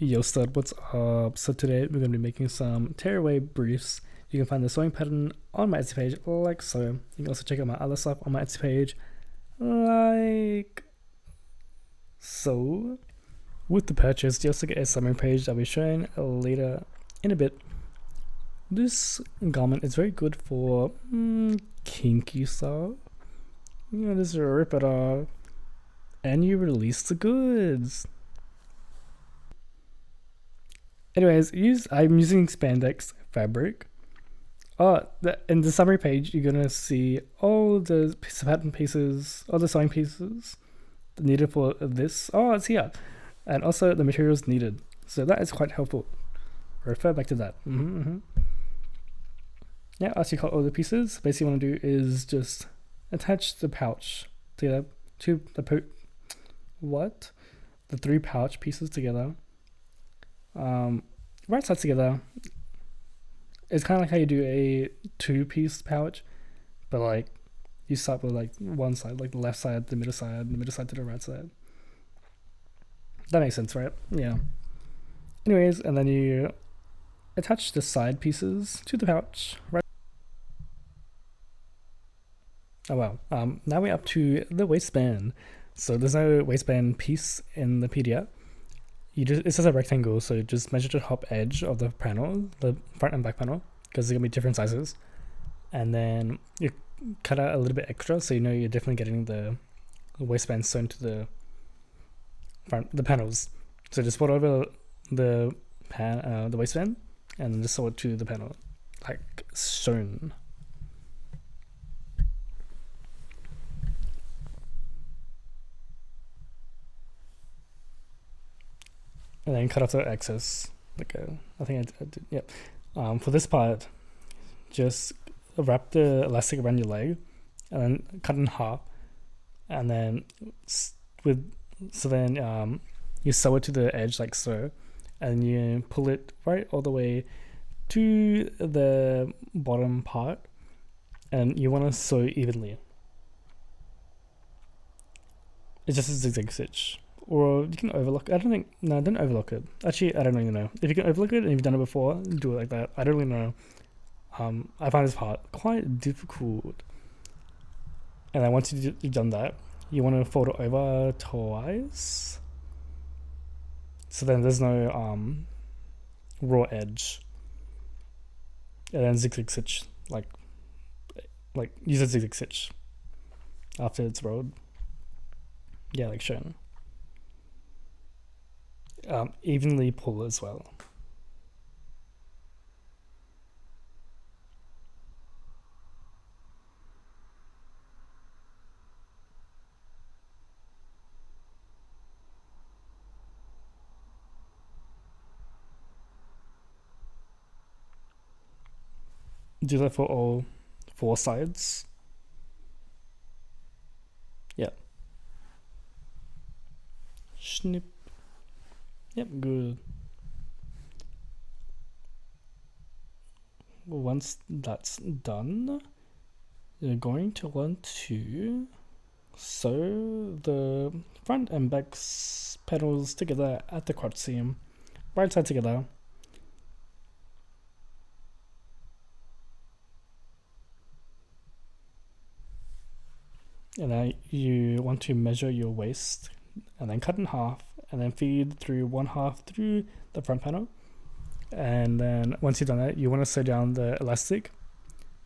Yo stud, what's up? So today we're going to be making some tearaway briefs. You can find the sewing pattern on my Etsy page like so. You can also check out my other stuff on my Etsy page like so. With the purchase, you also get a summary page that I'll be showing later in a bit. This garment is very good for kinky style. You know, just rip it off and you release the goods. Anyways, I'm using Spandex fabric. In the summary page, you're gonna see all the pattern pieces, all the sewing pieces needed for this. Oh, it's here, and also the materials needed. So that is quite helpful. Refer back to that. Yeah, as you cut all the pieces, basically what you want to do is just attach the pouch together to the three pouch pieces together. Right sides together. It's kind of like how you do a two-piece pouch, but like you start with like one side, like the left side, the middle side to the right side. That makes sense, right? Yeah. Anyways, and then you attach the side pieces to the pouch. Right. Oh wow. Now we're up to the waistband. So there's no waistband piece in the PDF. It's just a rectangle, so just measure the top edge of the panel, the front and back panel, because they're gonna be different sizes, and then you cut out a little bit extra, so you know you're definitely getting the waistband sewn to the panels. So just fold over the waistband, and then just sew it to the panel, like sewn. And then cut off the excess. I think I did. Yep. For this part, just wrap the elastic around your leg, and then cut in half, and then you sew it to the edge like so, and you pull it right all the way to the bottom part, and you want to sew evenly. It's just a zigzag stitch. Or you can overlock. Don't overlock it. Actually, I don't really know. If you can overlock it and you've done it before, do it like that. I don't really know. I find this part quite difficult. And then once you've done that, you want to fold it over twice. So then there's no raw edge. And then zigzag stitch, like use a zigzag stitch after it's rolled. Yeah, like shown. Evenly pull as well. Do that for all four sides. Yeah. Snip. Yep, good. Once that's done, you're going to want to sew the front and back panels together at the crotch seam, right side together. And now you want to measure your waist and then cut in half, and then feed through one half through the front panel. And then once you've done that, you want to sew down the elastic.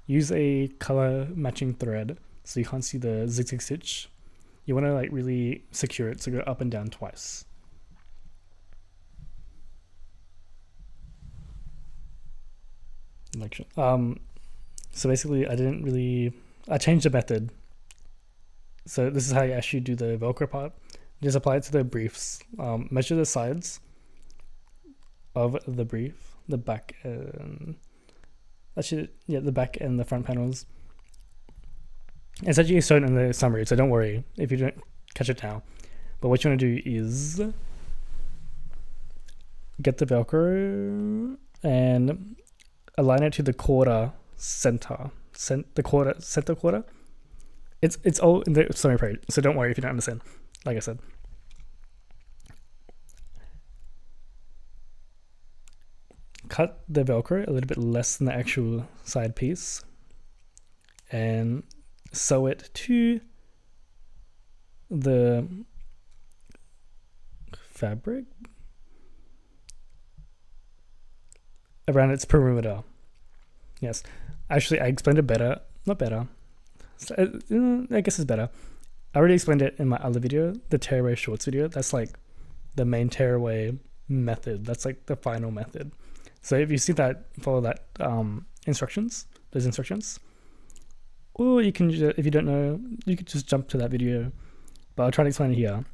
Use a color matching thread so you can't see the zigzag stitch. You want to like really secure it, so go up and down twice. So basically I changed the method. So this is how you actually do the Velcro part. Just apply it to the briefs. Measure the sides of the brief, the back and the back and the front panels. It's actually shown in the summary, so don't worry if you don't catch it now. But what you want to do is get the Velcro and align it to the quarter center. Center quarter. It's all in the summary page, so don't worry if you don't understand. Like I said. cut the Velcro a little bit less than the actual side piece and sew it to the fabric around its perimeter. Yes, actually I explained it better, not better, I guess it's better. I already explained it in my other video, the tearaway shorts video. That's like the main tearaway method. That's like the final method. So if you see that, follow that those instructions. Or you can, if you don't know, you could just jump to that video. But I'll try to explain it here.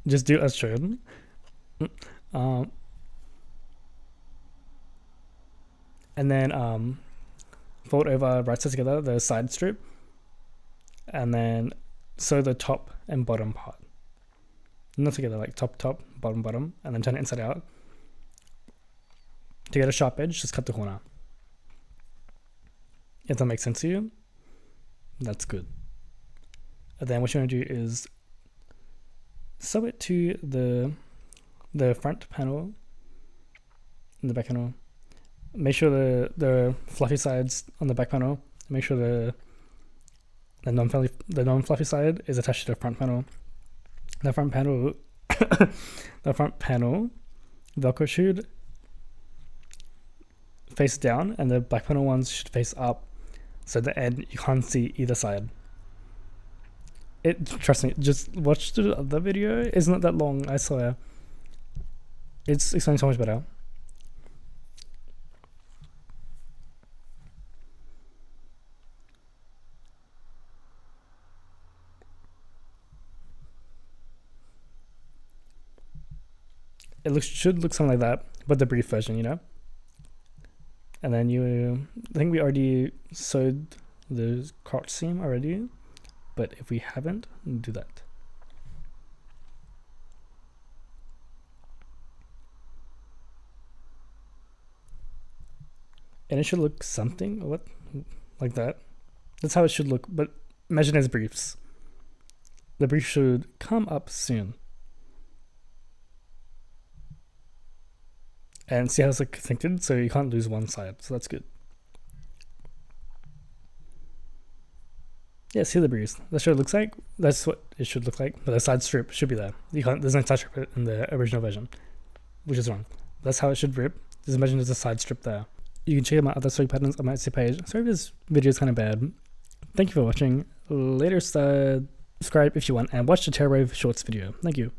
Just do as shown. And then fold over right sides together, the side strip. And then sew the top and bottom part. Not together, like top, bottom, and then turn it inside out. To get a sharp edge, just cut the corner. If that makes sense to you, that's good. And then what you want to do is sew it to the front panel and the back panel. Make sure the fluffy sides on the back panel. Make sure the non-fluffy side is attached to the front panel. The front panel, Velcro should face down, and the back panel ones should face up. So at the end, you can't see either side. Trust me, just watch the other video. It's not that long, I swear. It's explaining so much better. It should look something like that, but the brief version, you know? And then I think we already sewed the crotch seam already, but if we haven't, do that. And it should look something like that. That's how it should look, but imagine as briefs. The brief should come up soon. And see how it's like connected, so you can't lose one side, so that's good. Yeah, see the briefs. That's what it looks like. That's what it should look like. But the side strip should be there. There's no side strip in the original version, which is wrong. That's how it should rip. Just imagine there's a side strip there. You can check out my other sewing patterns on my Etsy page. Sorry if this video is kind of bad. Thank you for watching. Later, subscribe if you want, and watch the Tearaway shorts video. Thank you.